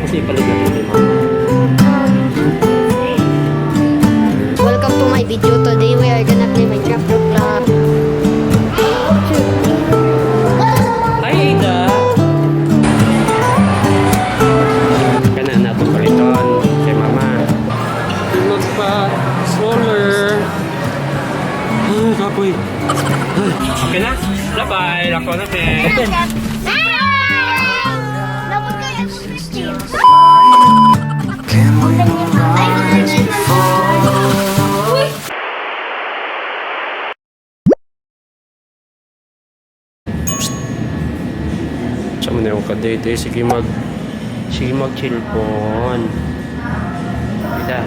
Kasi palit na ito kay mama. Welcome to my video. Today we are gonna play Minecraft Roblox. Hi, Ada! Kana na itong paliton kay mama. Magpa-stroller. Ay, kapoy. Okay na? Bye-bye. Lako na, te. Open. Sama na yung kadate. Sige mag-chill phone. Dita.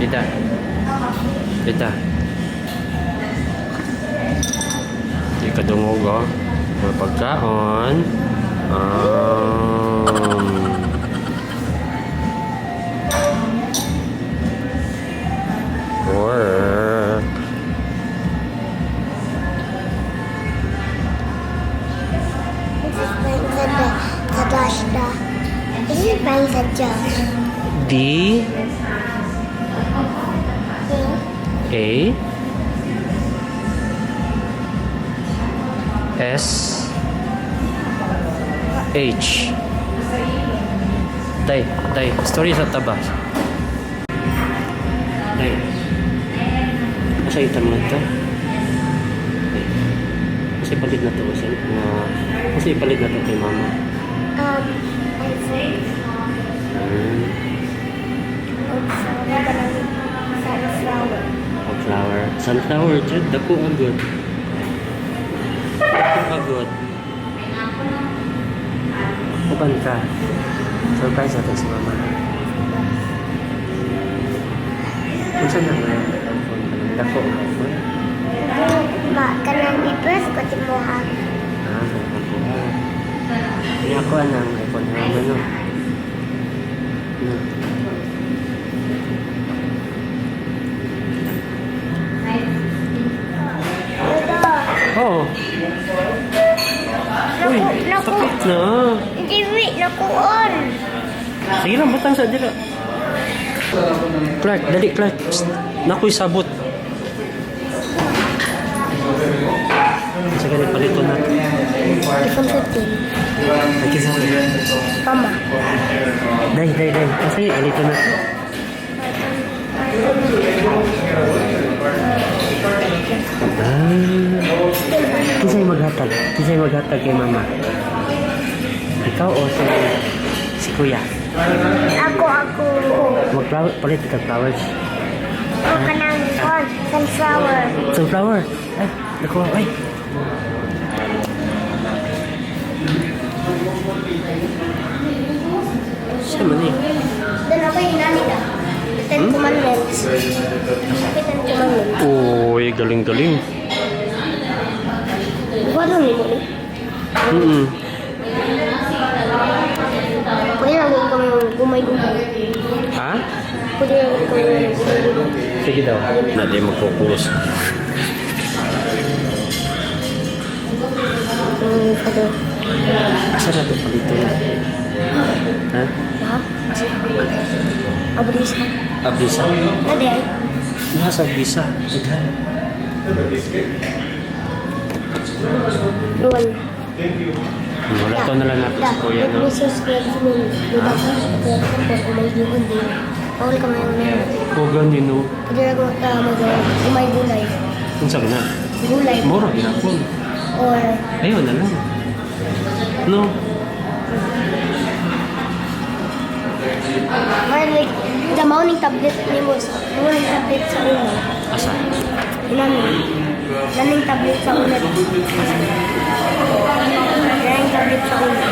Dita. Dita. Di ka dungog, oh. Mga pagkaon. Work. This is buying the Josh. D A S H. Day, story sa tabas. Day. Asa itam na ito? Kasi palit na ito kasi palit na ito kay mama. Sunflower, Jud, dako agad. Uban ka. Surprise natin si mama. Kung saan na ba yung iPhone? Dako ang iPhone? Kanang i-press ko timuhan. Hindi ako ang iPhone na ano. Oh. Uy, sakit na. Hindi, wait, nakuon. Sige lang, butang sa dila. Clark, dali Clark. Nakoy sabot. Sige, palito na. iPhone 15. Lagi sa Mama. Day. Kasi palito na. Kisay maghatag kay mama. Ikaw o si kuya? Ako. Mag-flower, palit ka flowers. O kanang corn, sunflower. Sunflower? Ay, nakuha, ay. Siya man eh. Doon ako yung nani na. Ten Commandments. Ten Commandments. Uy, galing. Ano ni mo ni? Pwede lang kung gumay-gumay. Ha? Pwede lang kung gumay-gumay. Sige daw. Na di mag-focus. Asa na ito palito na? Ha? Ha? Abris na. Abisa? Nade ay? Nasa Abisa. Daghan. Luwan. Wala to na lang natin sa kuya, no? Subscribe sa mga. Diba ka? Gumay-gumay din. Bawal ka may una. O ganyan, no? Pwede lang gumay-gulay. Kung saan na? Gulay. Mura, ginapon. Or Ayun na lang. No? like, damaw ning tablet ni mo. Damaw ning tablet sa una. Asa? Daning tablet sa una. Daning tablet sa una.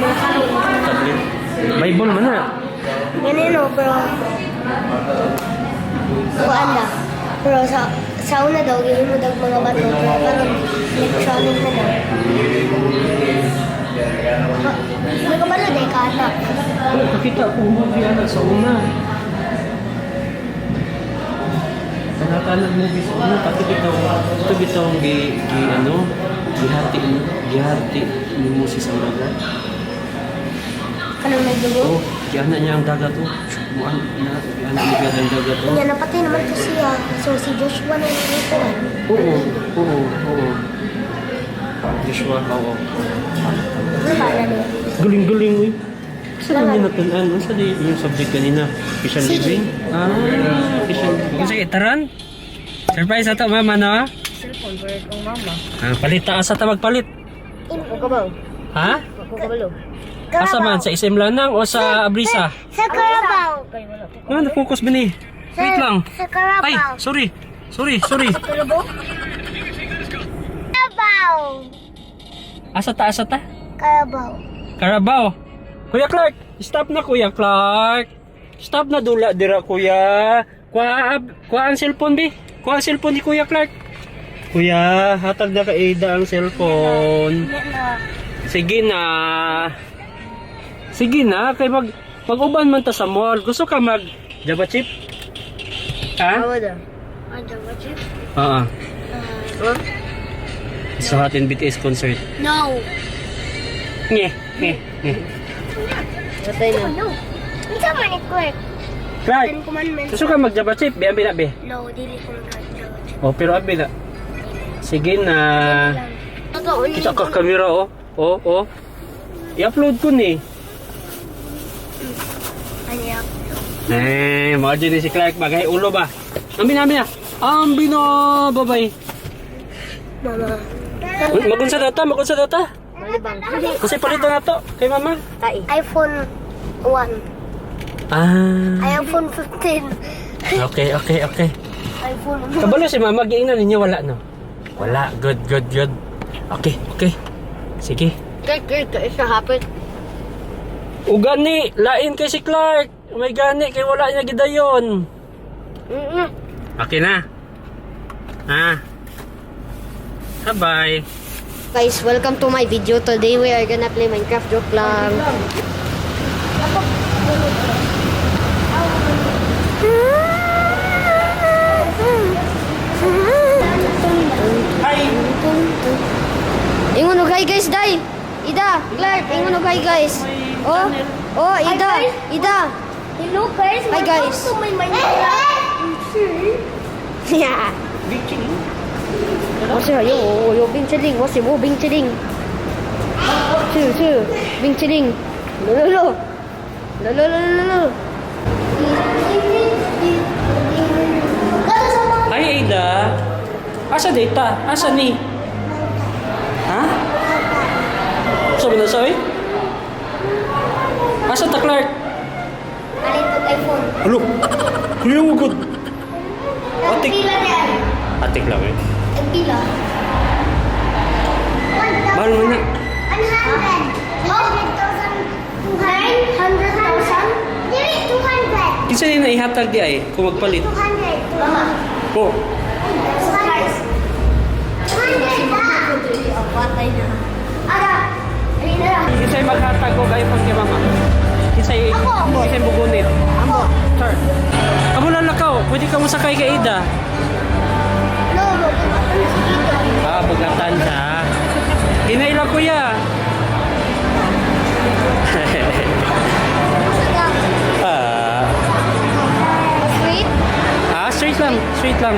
Mga karoon. Tablet. Bible man na. Ganun o, pero kuan na. Pero sa una daw, gawin mo daw mga bato. Pero karoon, electronic na daw. Nagkabalo day ka ata. Nakakita ko movie anak sa una. Nakatanag movie sa una. Pati ito bitawang gihati ni Moses ang dagat. Kanang may dugo. Oh, kiana niya ang dagat to. Muan na, kiana niya ang dagat to. Kanya napatay naman to siya. So si Joshua na yung ito. Oo. Joshua, oo. Para niya. Galing-galing, uy. Saan niya natunan? Ano sa yung subject kanina? Christian living? Christian living. Kung sige, taran? Surprise ato, mama, no? Cellphone for itong mama. Palita, asa ta magpalit? Ako ka ba? Ha? Ako ka ba? Asa man? Sa SM Lanang o sa Abrisa? Sa Carabao. Ano, na-focus ba ni? Wait lang. Sa Carabao. Ay, sorry. Carabao? Carabao. Asa ta? Carabao. Carabao. Kuya Clark, stop na Kuya Clark. Stop na dula dira Kuya. Kuha ang cellphone bi. Kuha ang cellphone ni Kuya Clark. Kuya, hatag na ka Ada ang cellphone. Sige na, kay mag-uban man ta sa mall. Gusto ka mag Java chip? Ha? Awada. Ada ba chip? Oo. So hatin BTS concert. No. Nye. Patay na. No. Isa man ni Clark. Clark, Ten commandments. gusto ka mag Java chip? Be. No, dili ko mag-Java chip. Oh, pero abi na. Sige na. Totoo ni. Kita ka camera oh. Oh. I-upload ko ni. Ayak. Mga dyan si Clark bagay ulo ba? Ambi na. Bye-bye. Mama. Magunsa data. Malibang. Kasi palitan na to kay mama. iPhone 1. iPhone 15. Okay. iPhone 1. Kabalo si mama, giingnan ninyo wala no? Wala, good. Okay. Sige. Kaya isa hapit. O gani, lain kay si Clark. May gani kay wala niya gidayon. Okay na. Bye. Guys, welcome to my video. Today we are gonna play Minecraft. Joke lang. Hi. Ingon og hi guys, dai. Ida, Clark, ingon og hi guys. Oh, Ida. Hello guys. Hi guys. To my Minecraft. Yeah. What's your yo Bing Chilling? What's your Bing Chilling? Two Bing Chilling. Lo. Hi Ada. Asa data? Asa ni? Ha? Sabi na sabi? Asa ta Clark? Alin pag iPhone? Alo. Kuya mo good. Atik. Pila yan. Atik lang eh. Ang pila. Mahal mo na. 100,000. Dili 200. Kinsa ni na ihatag di ay kung magpalit. 200. Mama. Ko. Patay na. Ara. Ayun na lang. Kinsay maghatag ko gayon pag kay mama. Kinsay bugunit. Ako. Sir. Kamu lang lakaw. Pwede ka mo sakay kay Ada. No. Bugatan siya. Hinay lang kuya. Sweet. Straight lang.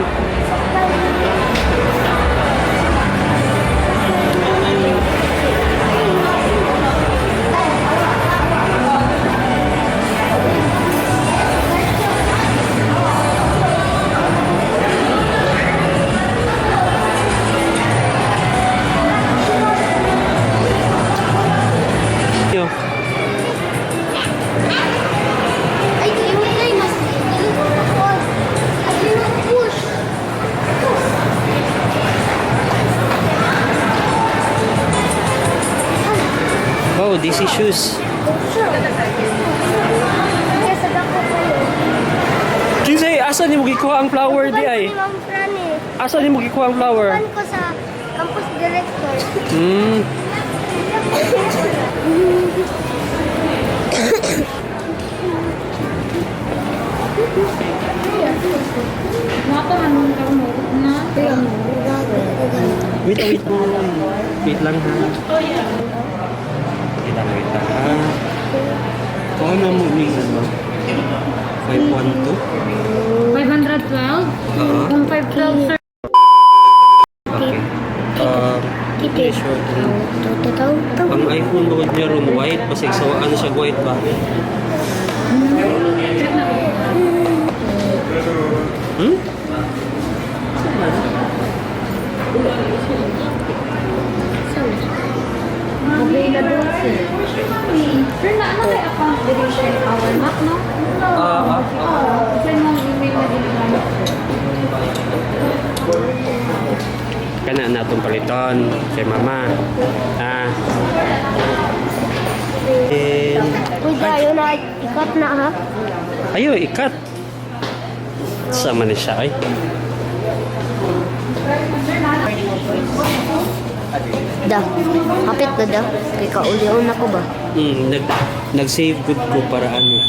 Yo. Ay, ilagay mas. Ay, push. Wow, DC shoes. Kasi dako kayo. Kinsay, asa ni mo gikuha ang flower di ay? Ma'am Franny. Asa ni mo gikuha ang flower? Pan ko sa campus director. Wait lang ha. Wait lang ha. Kuha na mo ni ano? 512? 512? Oo. Kung 512, sir. Okay. Kitid. Sure. Tataw. Ang iPhone load niya ron white. Basig so ano siya white ba? Hmm? Available, sir. Sir, na ano kay account duration our map, no? Send mo ang email na ginagamit, sir. Kana na itong paliton kay mama. Uy, tayo na. Ikat na ha. Ayo, ikat. Sama ni siya ay. Da. Kapit na da. Kay kaulion ako ba? Nag-save good ko para ano.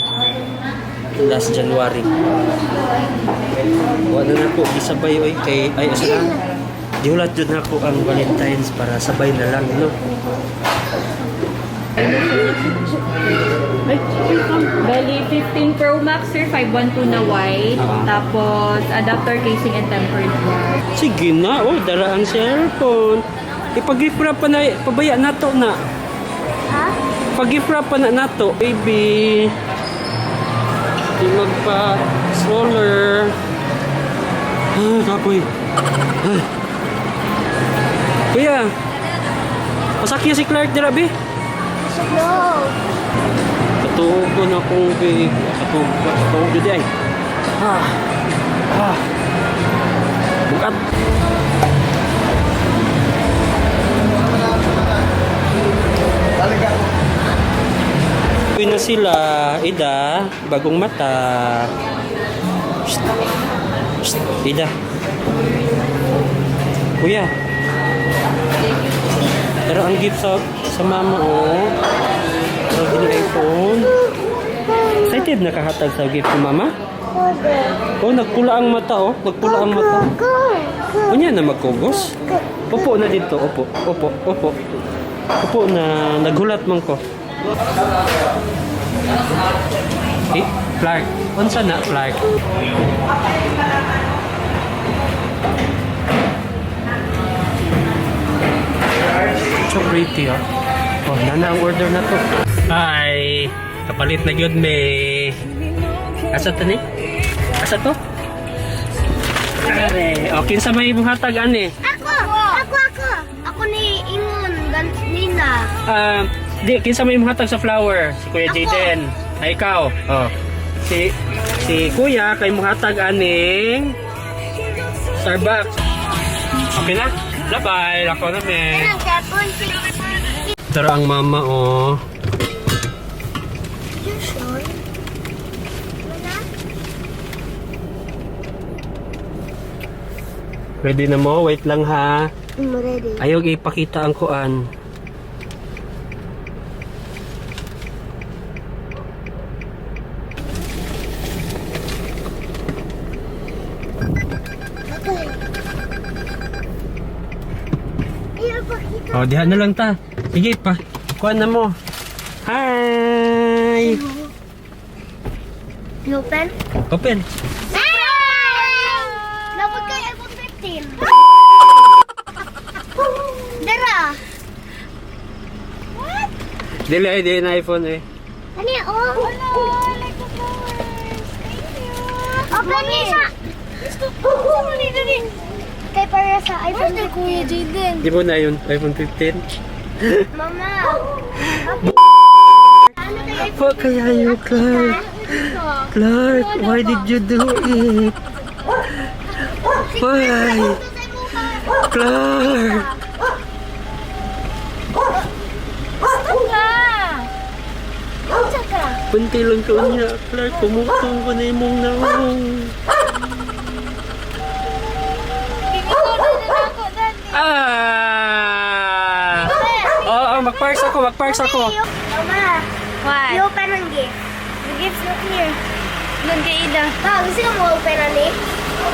Last January. Wala na po, isabay oy kay ay asa na. Diulat jud na ko ang Valentine's para sabay na lang, no? Bali, 15 Pro Max, sir. 512 na white. Tapos, adapter casing and tempered glass. Sige na, oh, dara ang cellphone. Ipag-gift wrap pa na, pabaya na to na. Ha? Pag-gift wrap pa na nato, baby. Di magpa-stroller. Kapoy. Kuya, pasakya si Clark dira, be. No. Katugo na kong big. Katugo dito ay. Bukat. Uwi na sila, Ida, bagong mata. Shh. Shh. Ida. Kuya. Pero ang gift sa mama, oh. Pero gini iPhone. Excited na kahatag sa gift ni mama? Oh, nagpula ang mata, oh. Nagpula ang mata. Unya na magkugos. Upo na dito, upo. Upo na, naghulat man ko. Eh, Clark. Unsa na, Clark? So pretty, oh. Oh, nana ang order na to. Hi! Kapalit na yun, may... Asa to ni? Asa to? Are, okay sa may buhatag, ane? Ako! Ako ni Ingon, Nina. Di, kinsa may buhatag sa flower? Si Kuya Jaden. Ay, ikaw. Oh. Si Kuya, kay muhatag aning Starbucks. Okay na? Bye-bye. Ako na, me. Ang cellphone, Tara ang mama, oh. You sure? Ready na mo? Wait lang, ha. I'm ready. Ayaw ipakita ang kuan. Oh, diha na lang ta. Sige pa. Kuan na mo. Hi! You open? Open. Napag kay iPhone 15. Dara! What? Dili na iPhone eh. Ano yan? Oh! I like the flowers. Thank you. Open niya siya. Gusto ni Dali. Kay para sa iPhone 15. Kuya Jaden. Di mo na yun, iPhone 15. Mama. Ano kay iPhone? What kaya you, Clark? Clark, why did you do it? Why? Clark! Punti lang ka niya, Clark. Kumutong ko na yung mong naong. Magparks ako. Mama. Why? You open ang gift. The gift's not here. Doon kay Ida. Gusto mo open ang gift?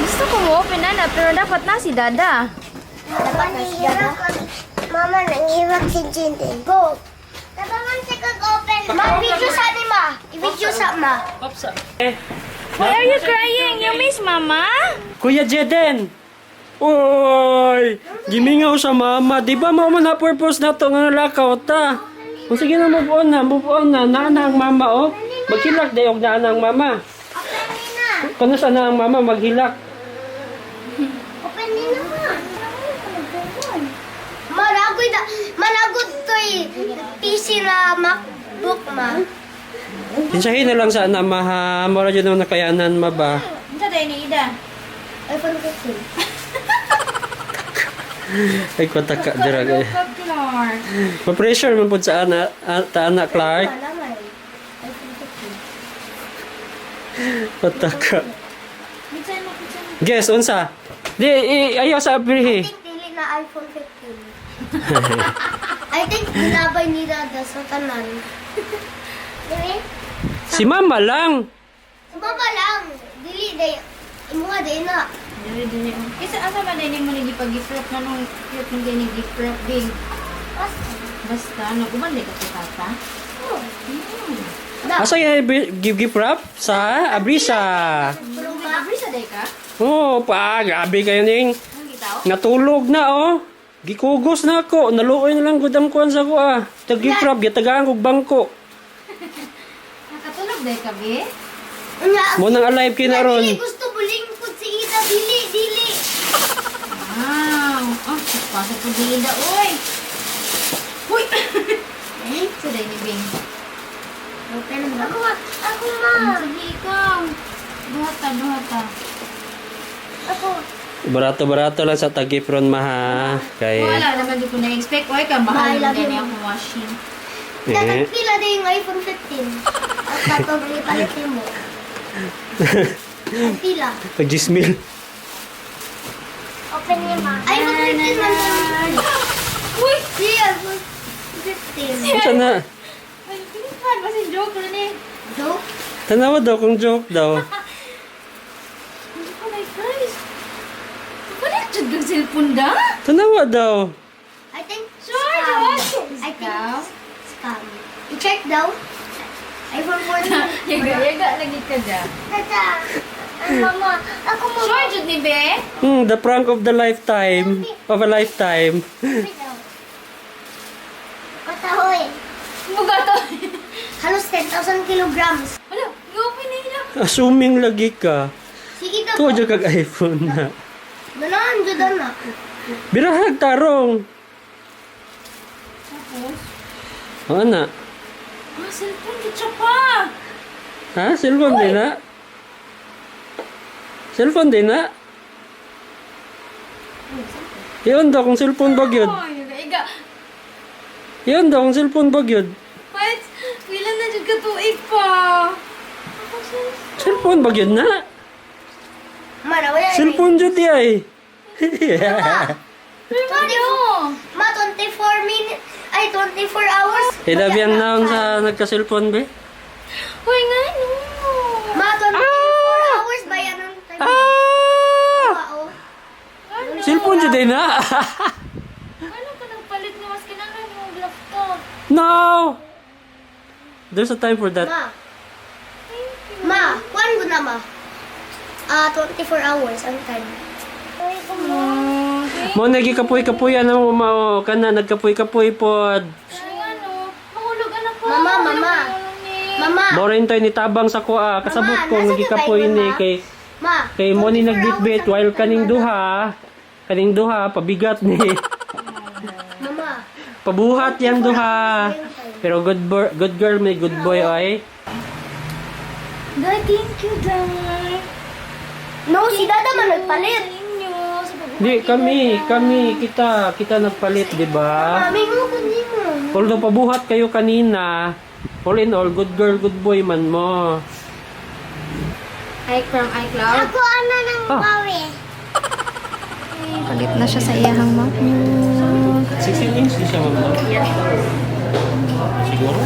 Gusto ko mo open na pero dapat na si Dada. Dapat na siya. Mama, nanghirap si Jaden. Go. Tabangan si kag-open. Ma-video sa ni ma. I-video sa ma. Ops. Why are you crying? You miss mama? Kuya Jeden. Oy, gimingaw sa mama. Di ba mama na purpose na to nga nalakaw ta? O sige na, move on na. Naana ang mama, oh. Maghilak dayog na ang mama. Open din na. Kano sa na ang mama maghilak? Open din na ma. Managod to PC na MacBook ma. Pinsahin na lang sa na maha. Mura dyan naman nakayanan ma ba? Ito tayo ni Ida. iPhone 15. Ay, kwata ka, dirag eh. Love, Clark. Ma-pressure man po sa anak Clark. Malamay. iPhone 15. Kwata ka. Bitsan mo. Guess, unsa? Di, ayaw sa I abrihi. think dili na iPhone 15. I think ginabay ni Dada sa tanan. Dili? Si mama lang. Sumama lang. Dili day. Imo nga day na. Dili. Kasi asa ba din mo ni pag-gift-wrap na nung cute ng gani gift-wrap big. Basta, nagumanda ka sa tata. Da. Asa yung give wrap? Sa Abrisa. Pero May ma. abri sa day ka? Oh, pa, grabe kayo ning. Ang gitaw? Natulog na, oh. Gikugos na ako. Naluoy na lang gudam kuan sa ko, ah. Give wrap, gitagaan kog bangko. Nakatulog day ka, be? Unya. Mo nang alive kinaron. Dili gusto buling ko si Ida. Dili. Wow! Ah, pasok ko di Ida, uy! Uy! Sa day ni Bing. Open ba? Ako ma. Sige ikaw. Duhata. Ako. Barato-barato lang sa tagipron maha. Kay Wala naman di ko na-expect. Uy, ka, mahal I love na you. niya akong washing. Dapat pila din yung iPhone 15. At katong ipalitin mo. Ang pila. pag-jismil. Open niya ma. iPhone 15 man yun. Uy! Si iPhone 15. Unsa na? Ay, pinipan. Basta joke rin eh. Joke? Tanawa daw kung joke daw. Oh my gosh. Wala dyan kang cellphone da? Tanawa daw. I think Sure, scam. Josh. I think scam. I-check daw. iPhone 14. Yaga lagi ka dyan. Tata. Ay, mama. Ako mo. Sure, Jud ni Be? The prank of the lifetime. Of a lifetime. Katahoy. Buga to. Halos 10,000 kilograms. Wala, i-open na nila. Assuming lagi ka. Sige ka Tuwa dyan kag iPhone na. Manahan dyan na. Birahag tarong. Tapos, O na. cellphone, kitsa pa. Ha? Cellphone din na? Cellphone din na? Yun daw kung cellphone bagyod. Ay, iga. Yun daw kung cellphone bagyod. Wait, kailan na dyan katuig pa? Ako Cellphone bagyod na? Mana, wala na. Cellphone jud di ay. Ma, 24 minutes. Ay, 24 hours. Hilabiyang naon sa nagka-cellphone be? Hoy nga, no. Ma, 24 hours ba yan ang time? Ah! Wow. Cellphone jud din na. Ano ka nagpalit nga mas kinanglan yung laptop? No. There's a time for that. Ma, kuhan ko na ma. 24 hours ang time. Ay, Mo nagikapoy-kapoy ano mo kana nagkapoy-kapoy pod. Ay, ano, mahulog anak ko. Mama, mama. Mama, Mo rin toy nitabang sa kuha kasabot ko nasa nagikapoy Dubai ni ba? kay ma. kay mo ni 24 nagbitbit hours ang while time, kaning duha pabigat ni Mama. pabuhat yang duha. Pero good girl may good boy ay. Dad, thank you, Dad. No, si Dada man nagpalit. Di kami kita nagpalit di ba? Mami mo ko di mo. Although pabuhat kayo kanina, all in all good girl good boy man mo. Ike from iCloud. Ako ano ng Ah. bawi. Palit na siya sa iyahang mo. 16 inch di siya ma'am. Siguro.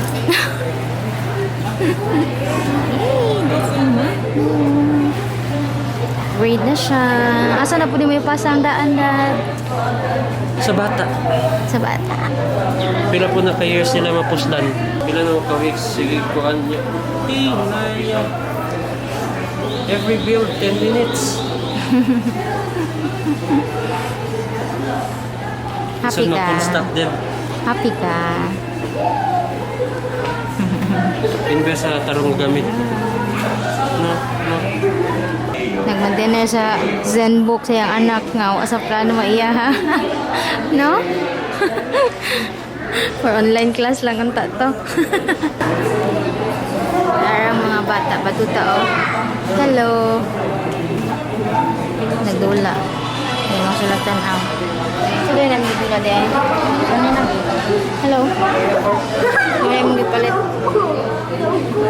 Nag-grade na siya. Asa na po di mo ipasa ang daan, Dad? Sa bata. Sa bata. Pila po na ka-years nila mapusdan. Pila na ka-weeks. Sige, kuhan niya. Naya. Every build, 10 minutes. Happy So, ka. full stop din. Happy ka. Invest sa tarong gamit. No. Nag-dinner sa Zenbook sa iyang anak nga. Asa plano maiya, ha? No? For online class lang ang tato. Para mga bata, batuta, oh. Hello. Nagdula. May mga sulatan, ah. So, doon namin nagdula din. Ano na? Hello. May mong gipalit.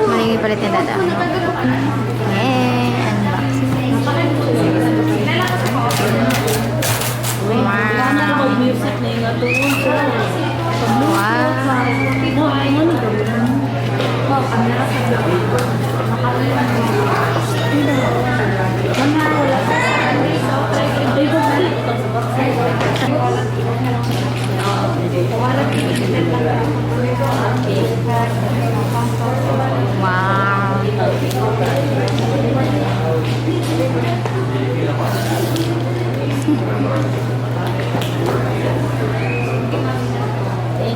May gipalit na dada. Unboxing.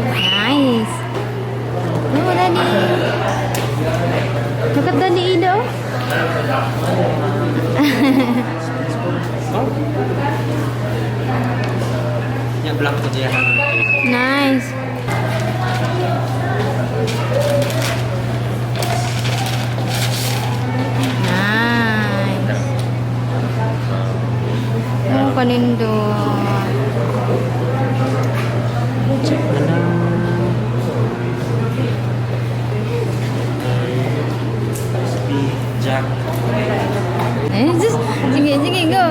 Nice. Oh, Daddy. Look at Daddy Ido. Ya, black ko diya. Nice. Nice. Oh, kanindot. Jack. Sige, sige, go.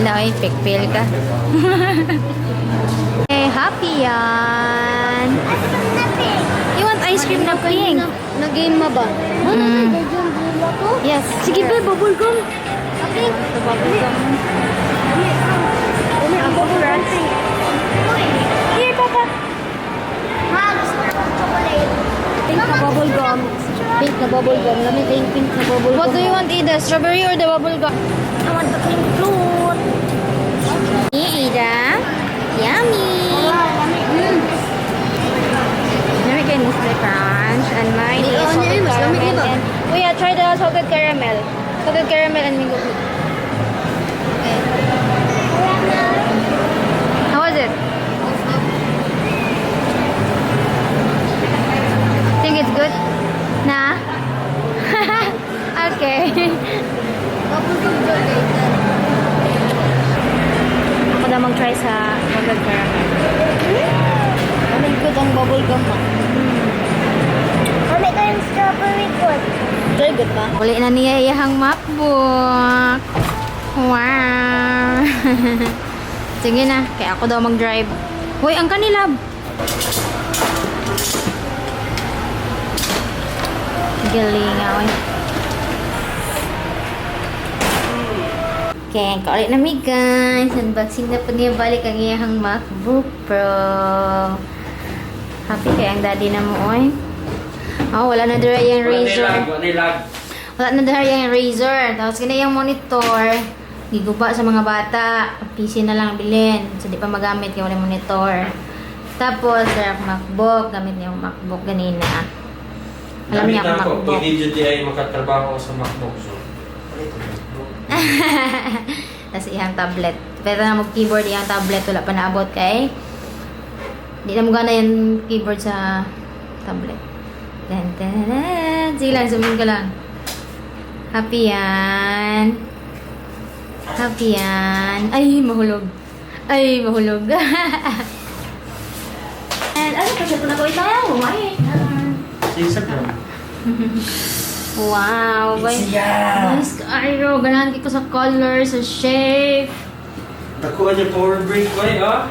Ano, pikpil ka. Eh, happy yan. You want ice cream na pink? Nag-game ma ba? Mm. Yes. Sige ba, bubble gum. Okay. Bubble gum. Ang bubble gum. Here, Papa. Ma, gusto ko ng chocolate. Pink na bubble gum. Pink na bubble gum. Lamig yung pink na bubble gum. What do you want, Ida? Strawberry or the bubble gum? I want the pink fruit. Hey, Ida. Yummy. Lamig kayo Nestle Crunch. And mine is salted caramel. And, oh yeah, try the salted caramel. Salted caramel and mango fruit. Okay. How was it? Think it's good? Nah? Okay. Bubble gum chocolate. Ako na mag-try sa salted caramel. Lamig good ang bubble gum ma. Lamig kayong strawberry good. Very good ba? Uli na niya iyahang MacBook. Wow. Sige na, kaya ako daw mag-drive. Hoy, ang kanilab. Galing nga, oy. Okay, kaulit na mi guys. Unboxing na po niya balik ang iyahang MacBook Pro. Happy kaya ang daddy na mo, oy. Oh, wala na dira yung razor. Wala na dahil yung razor. Tapos ganyan yung monitor. Giguba sa mga bata. PC na lang bilhin. So, di pa magamit yung monitor. Tapos, sir, MacBook. Gamit niya yung MacBook ganina. Alam niya ang MacBook. Pwede dyan di ay makatrabaho sa MacBook. So, Tapos, iyang tablet. Pero na mag-keyboard iyang tablet. Wala pa naabot kay. Di na mo gana yung keyboard sa tablet. Tan, tan, tan. Sige lang, zoom in ka lang. Happy yan. Happy yan. Ay, mahulog. Ay, mahulog. And, ano pa siya ito na ko ito? Ay, Instagram. wow. Nice kairo. Ganahan ko sa color, sa shape. Nakuha niya power break ko ah.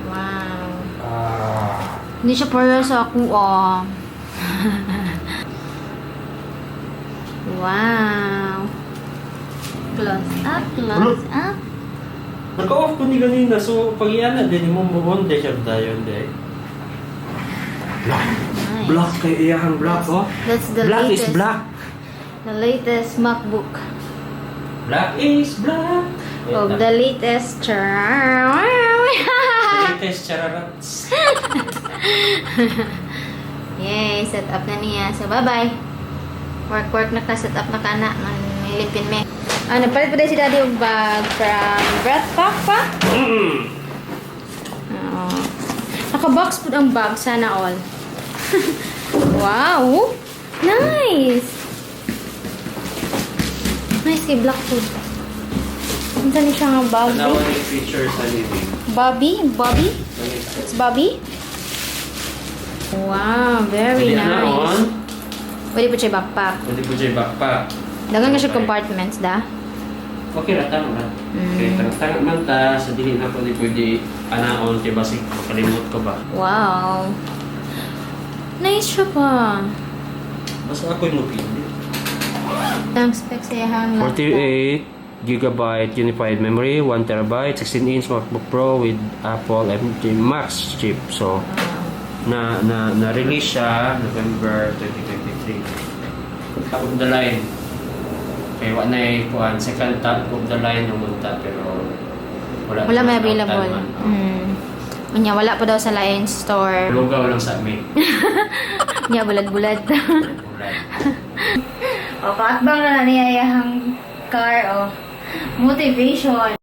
Wow. Ah. Hindi siya para sa ako, Wow. Close up, close up. Naka-off ko ni ganina, so pag iyan din mo mabonde siya tayo, hindi. Black. Nice. Black kay iyahang black, oh. That's the Black latest. is black. The latest MacBook. Black is black. Of the latest. Latest chararats. Yay, set up na niya. So, bye-bye. Work na ka, set up na ka na. Nilipin me. Napalit pa din si Daddy yung bag from Brett Pack pa. Naka-box po ang bag. Sana all. Wow! Nice! Nice kay Black food. Ang tali siya nga Bobby. Ano yung features sa living? Bobby? Bobby? It's Bobby? Wow, very nice. Pwede po siya backpack. Pwede po siya backpack. Dagan ka siya compartments, da? Okay ra, tama ra. Okay, tanga man ta, sa dili na po di pwede anaon, kaya basig makalimot ko ba? Wow. Nice siya pa. Basta ako'y mapili. Ang specs sa iyang laptop. 48GB unified memory, 1TB, 16-inch MacBook Pro with Apple M3 Max chip. So, na-release siya November 2023. Top of the line. Kaya wala na yung kuhan. Second top of the line umunta, pero Wala may available. Unya, wala pa daw sa Lion Store. Lugaw lang sa amin. Unya, bulad-bulad. Ulan. O, paatbang na niyayahang car, o. Motivation.